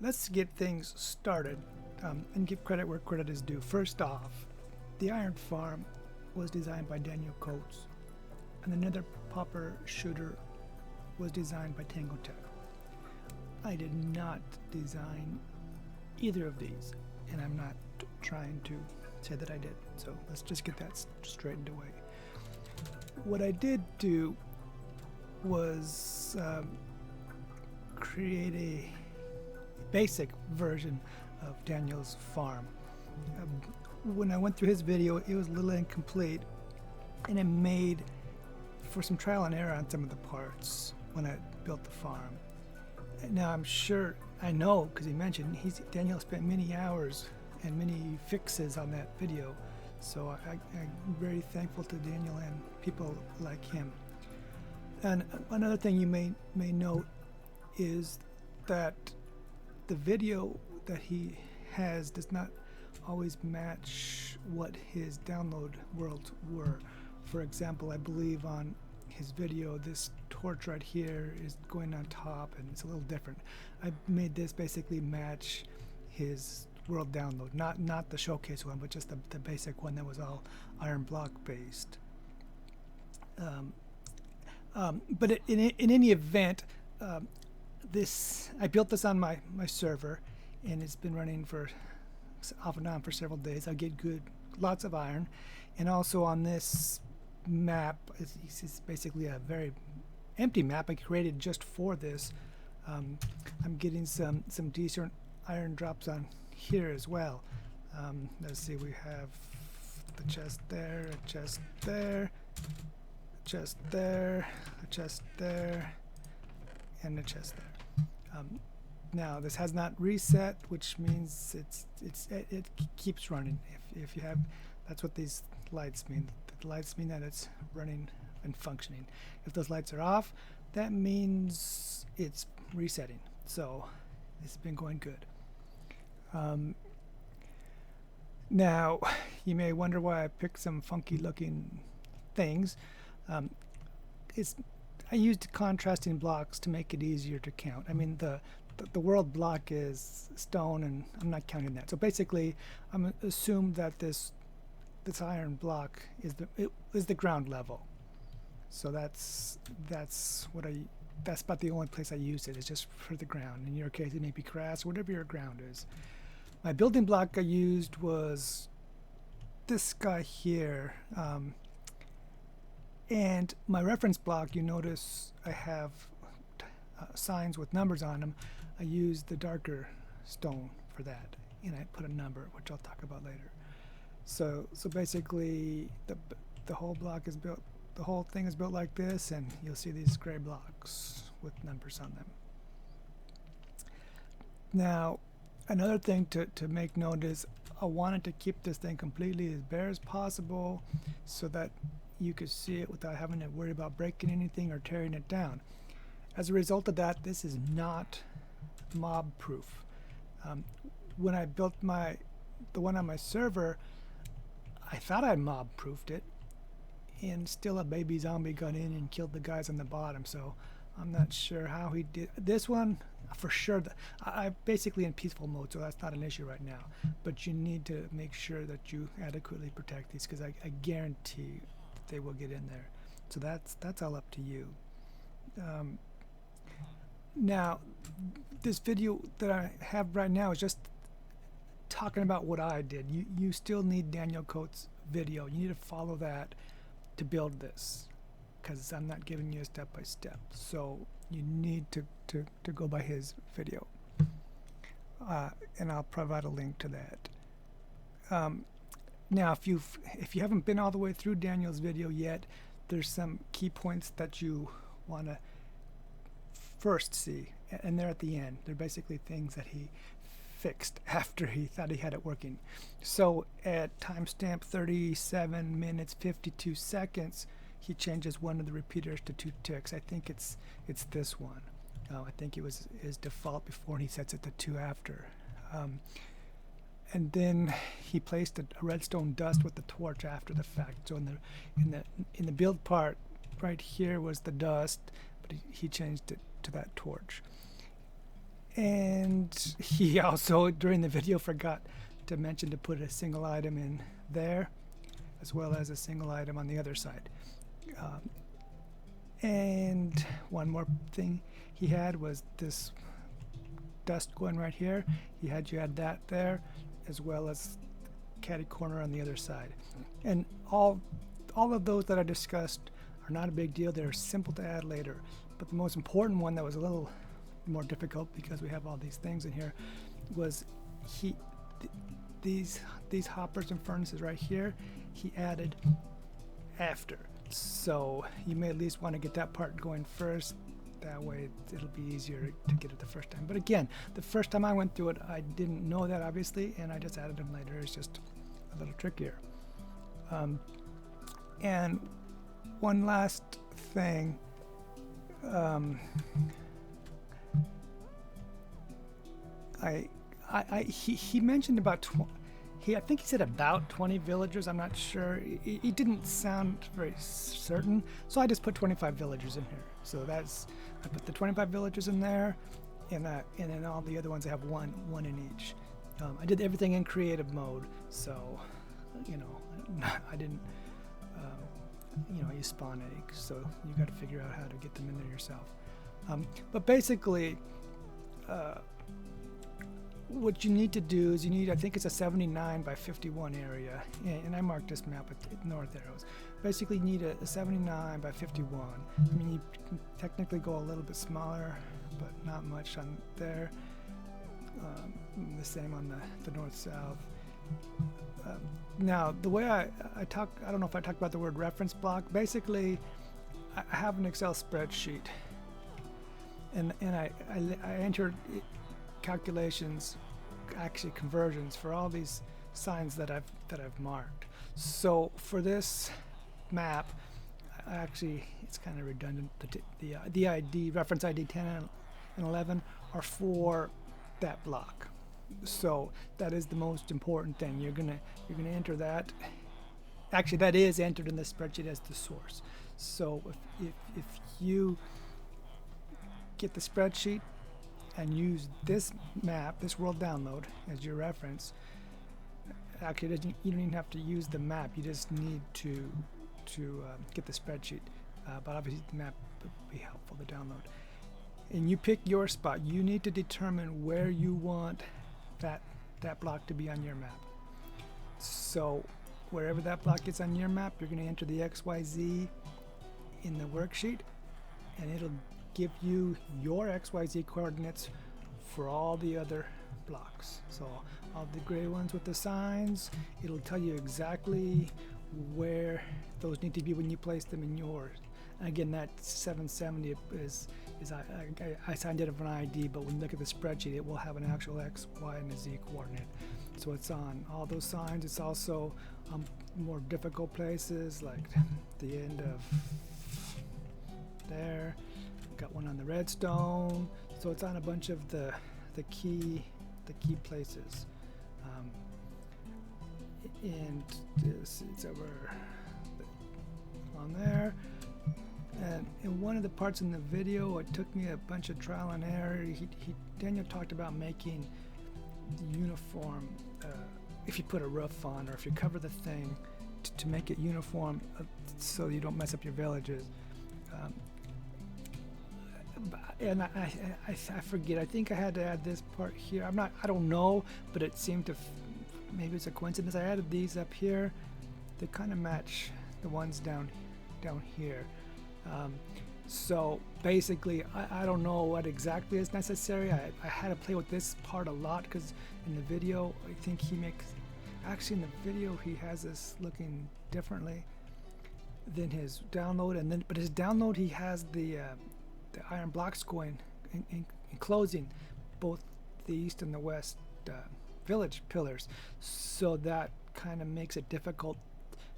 let's get things started and give credit where credit is due. First off, the iron farm was designed by DanielKotes, and the Nether popper shooter was designed by Tango Tek. I did not design either of these, and I'm not trying to say that I did. So let's just get that straightened away. What I did do was create a basic version of Daniel's farm. When I went through his video, it was a little incomplete, and it made for some trial and error on some of the parts when I built the farm. Now I'm sure, I know, because he mentioned Daniel spent many hours and many fixes on that video, so I'm very thankful to Daniel and people like him. And another thing you may note is that the video that he has does not always match what his download worlds were. For example, I believe on his video this torch right here is going on top and it's a little different. I made this basically match his world download, not the showcase one, but just the basic one that was all iron block based. But in any event, I built this on my server, and it's been running for off and on for several days. I get lots of iron, and also on this map, it's basically a very empty map I created just for this. I'm getting some decent iron drops on here as well. Let's see, we have the chest there, a chest there, a chest there, a chest there, and a chest there. Now this has not reset, which means it keeps running. If you have, that's what these lights mean. The lights mean that it's running and functioning. If those lights are off, that means it's resetting. So it's been going good. Now you may wonder why I picked some funky looking things. I used contrasting blocks to make it easier to count. I mean, the world block is stone, and I'm not counting that. So basically, I'm assume that this iron block is the ground level. So that's about the only place I use it, is just for the ground. In your case, it may be grass, whatever your ground is. My building block I used was this guy here. And my reference block, you notice I have signs with numbers on them. I used the darker stone for that, and I put a number, which I'll talk about later. So basically, the whole block is built. The whole thing is built like this, and you'll see these gray blocks with numbers on them. Now, another thing to make note is I wanted to keep this thing completely as bare as possible, so that you could see it without having to worry about breaking anything or tearing it down. As a result of that, this is not mob proof. When I built the one on my server, I thought I mob proofed it, and still a baby zombie got in and killed the guys on the bottom. So I'm not sure how he did this one. For sure, I'm basically in peaceful mode, so that's not an issue right now. But you need to make sure that you adequately protect these, because I guarantee they will get in there. So that's all up to you. Now, this video that I have right now is just talking about what I did. You still need DanielKotes' video. You need to follow that to build this, because I'm not giving you a step-by-step. So you need to go by his video, and I'll provide a link to that. Now, if you haven't been all the way through Daniel's video yet, there's some key points that you want to first see, and they're at the end. They're basically things that he fixed after he thought he had it working. So at timestamp 37 minutes 52 seconds, he changes one of the repeaters to 2 ticks. I think it's this one. I think it was his default before, and he sets it to 2 after. And then he placed a redstone dust with the torch after the fact. So in the build part right here was the dust, but he changed it to that torch. And he also, during the video, forgot to mention to put a single item in there, as well as a single item on the other side. And one more thing he had was this dust going right here. He had you add that there, as well as caddy corner on the other side. And all of those that I discussed are not a big deal. They're simple to add later. But the most important one that was a little more difficult, because we have all these things in here, was these hoppers and furnaces right here, he added after. So you may at least want to get that part going first. That way it'll be easier to get it the first time. But again, the first time I went through it, I didn't know that, obviously, and I just added them later. It's just a little trickier. And one last thing. He mentioned about I think he said about 20 villagers. I'm not sure. He didn't sound very certain, so I just put 25 villagers in here. So I put the 25 villagers in there, and then all the other ones I have one in each. I did everything in creative mode, so I didn't. You spawn eggs, so you got to figure out how to get them in there yourself. But basically, what you need to do is I think it's a 79 by 51 area, and I marked this map with north arrows. Basically, you need a 79 by 51. I mean, you can technically go a little bit smaller, but not much on there. The same on the north-south. Now, the way I talk, I don't know if I talked about the word reference block. Basically, I have an Excel spreadsheet, and I entered calculations, actually conversions, for all these signs that I've marked. So for this map, it's kind of redundant. The ID, reference ID 10 and 11 are for that block. So that is the most important thing. You're gonna enter that. Actually, that is entered in the spreadsheet as the source. So if you get the spreadsheet and use this map, this world download, as your reference, actually you don't even have to use the map. You just need to get the spreadsheet. But obviously the map would be helpful to download. And you pick your spot. You need to determine where you want that block to be on your map. So wherever that block is on your map, you're going to enter the XYZ in the worksheet, and it'll give you your XYZ coordinates for all the other blocks. So all the gray ones with the signs, it'll tell you exactly where those need to be when you place them in yours. And again, that 770 is I signed it up for an ID, but when you look at the spreadsheet, it will have an actual X, Y, and a Z coordinate. So it's on all those signs. It's also more difficult places, like the end of there. Got one on the redstone. So it's on a bunch of the key places. And it's over on there. And in one of the parts in the video, it took me a bunch of trial and error. Daniel talked about making the uniform, if you put a roof on, or if you cover the thing to make it uniform, so you don't mess up your villages. And I forget. I think I had to add this part here. I don't know, but it seemed to. Maybe it's a coincidence. I added these up here. They kind of match the ones down here. So basically, I don't know what exactly is necessary. I had to play with this part a lot, because in the video, I think actually in the video he has this looking differently than his download, but his download, he has the iron blocks going enclosing both the east and the west village pillars, so that kind of makes it difficult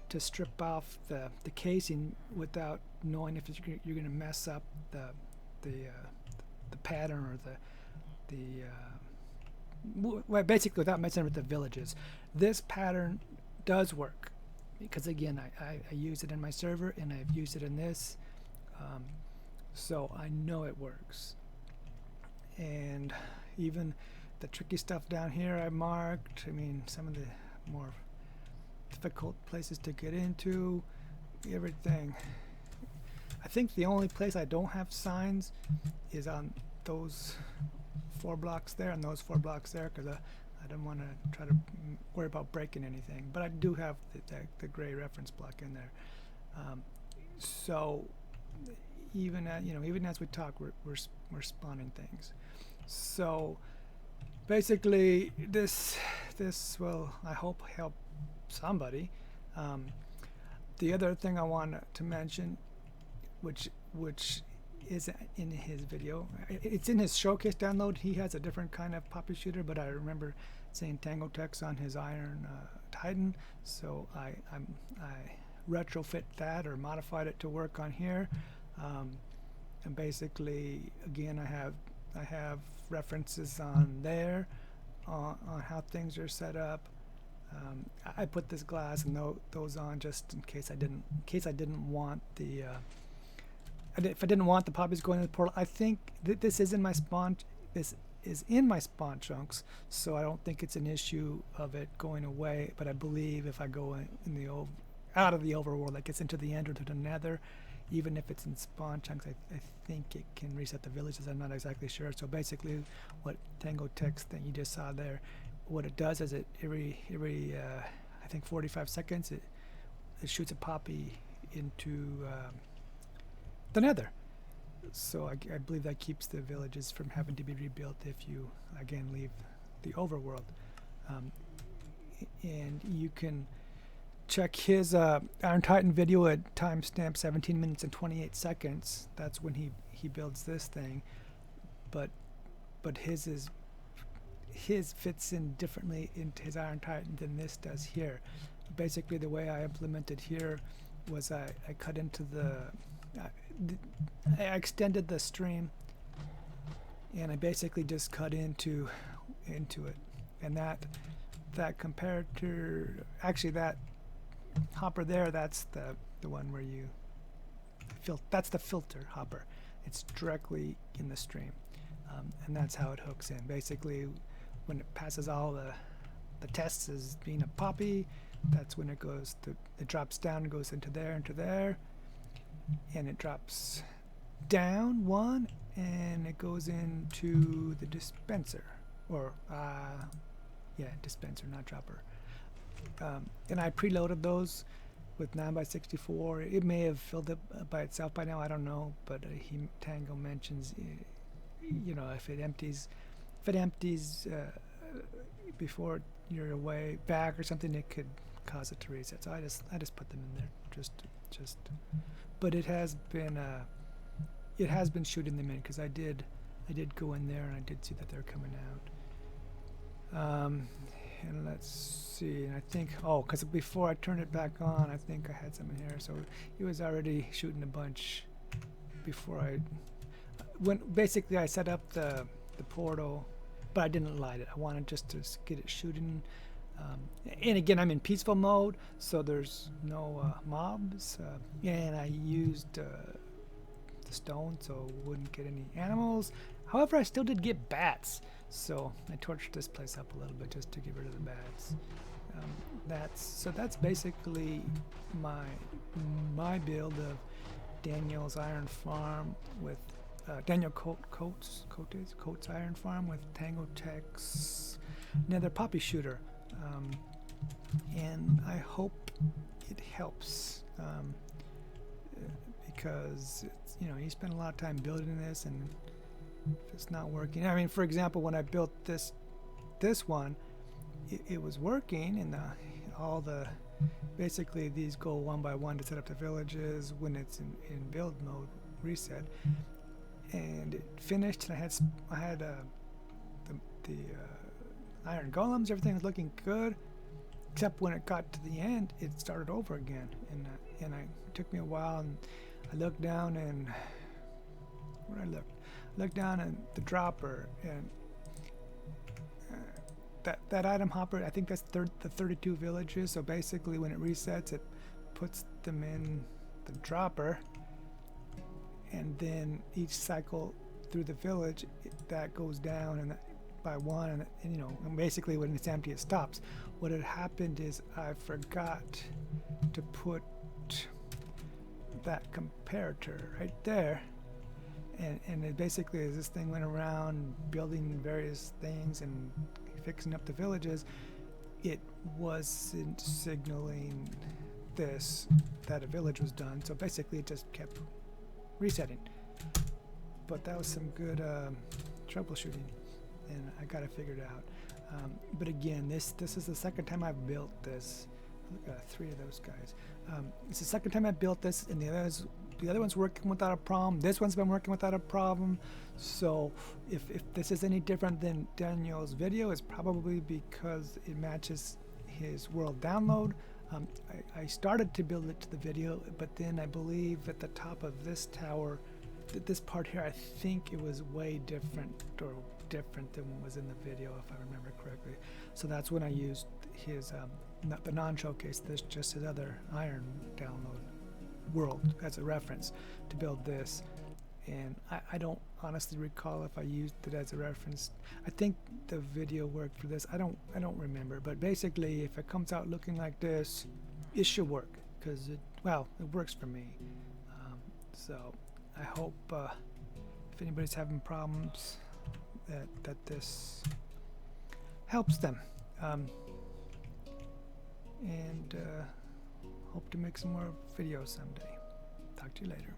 to strip off the casing without knowing if you're going to mess up the pattern, or well, basically without messing with the villages. This pattern does work, because again, I use it in my server, and I've used it in this, so I know it works. And even the tricky stuff down here I marked. I mean, some of the more difficult places to get into, everything. I think the only place I don't have signs is on those 4 blocks there and those 4 blocks there, because I don't want to try to worry about breaking anything. But I do have the gray reference block in there. So even even as we talk, we're spawning things. So basically, this will, I hope, help somebody. The other thing I want to mention, which is in his video, it's in his showcase download. He has a different kind of poppy shooter, but I remember seeing Tango Tek's on his Iron Titan, so I retrofit that or modified it to work on here. And basically, again, I have references on there on how things are set up. I put this glass and those on just in case I didn't want the if I didn't want the poppies going in the portal. I think this is in my spawn. This is in my spawn chunks, so I don't think it's an issue of it going away. But I believe if I go in the out of the overworld, that gets into the end or to the Nether, even if it's in spawn chunks, I think it can reset the villages. I'm not exactly sure. So basically, what Tango Tek's that you just saw there, what it does is every I think 45 seconds it shoots a poppy into the Nether. So I believe that keeps the villages from having to be rebuilt if you again leave the overworld. And you can check his Iron Titan video at timestamp 17 minutes and 28 seconds. That's when he builds this thing. But his fits in differently into his Iron Titan than this does here. Basically, the way I implemented here was I cut into I extended the stream, and I basically just cut into it, and that comparator, actually that hopper there, that's the one where you that's the filter hopper. It's directly in the stream, and that's how it hooks in. Basically, when it passes all the tests as being a poppy, that's when it drops down and goes into there, and it drops down one and it goes into the dispenser, or dispenser, not dropper. And I preloaded those with 9x64. It may have filled up by itself by now, I don't know, but Tango mentions if it empties before you're away back or something, it could cause it to reset. So I just put them in there just but it has been shooting them in, because I did go in there and I did see that they're coming out. And let's see, and I think, because before I turned it back on, I think I had some in here, so he was already shooting a bunch before basically I set up the portal, but I didn't light it. I wanted just to get it shooting. And again, I'm in peaceful mode, so there's no mobs, and I used the stone so wouldn't get any animals. However, I still did get bats, so I torched this place up a little bit just to get rid of the bats. That's basically my build of Daniel's Iron Farm with DanielKotes Iron Farm with Tango Tek's Nether Poppy Shooter. And I hope it helps, because you spend a lot of time building this, and if it's not working, I mean, for example, when I built this one, it was working, and basically these go one by one to set up the villages when it's in build mode reset, and it finished, and I had the iron golems, everything was looking good, except when it got to the end, it started over again, and it took me a while, and I looked down, and I looked down at the dropper, and that item hopper, I think that's the 32 villages. So basically, when it resets, it puts them in the dropper, and then each cycle through the village that goes down, and by one, and you know, and basically when it's empty it stops. What had happened is I forgot to put that comparator right there, and it basically, as this thing went around building various things and fixing up the villages, it wasn't signaling that a village was done, so basically it just kept resetting. But that was some good troubleshooting, and I got it figured out. But again, this is the second time I've built this. Look at 3 of those guys. It's the second time I built this, and the other one's working without a problem. This one's been working without a problem. So if this is any different than Daniel's video, it's probably because it matches his world download. I started to build it to the video, but then I believe at the top of this tower, this part here, I think it was way different than what was in the video, if I remember correctly. So that's when I used his the non-showcase, just his other iron download world as a reference to build this. And I don't honestly recall if I used it as a reference. I think the video worked for this. I don't remember, but basically if it comes out looking like this, it should work, because it works for me. So I hope if anybody's having problems that this helps them, and hope to make some more videos someday. Talk to you later.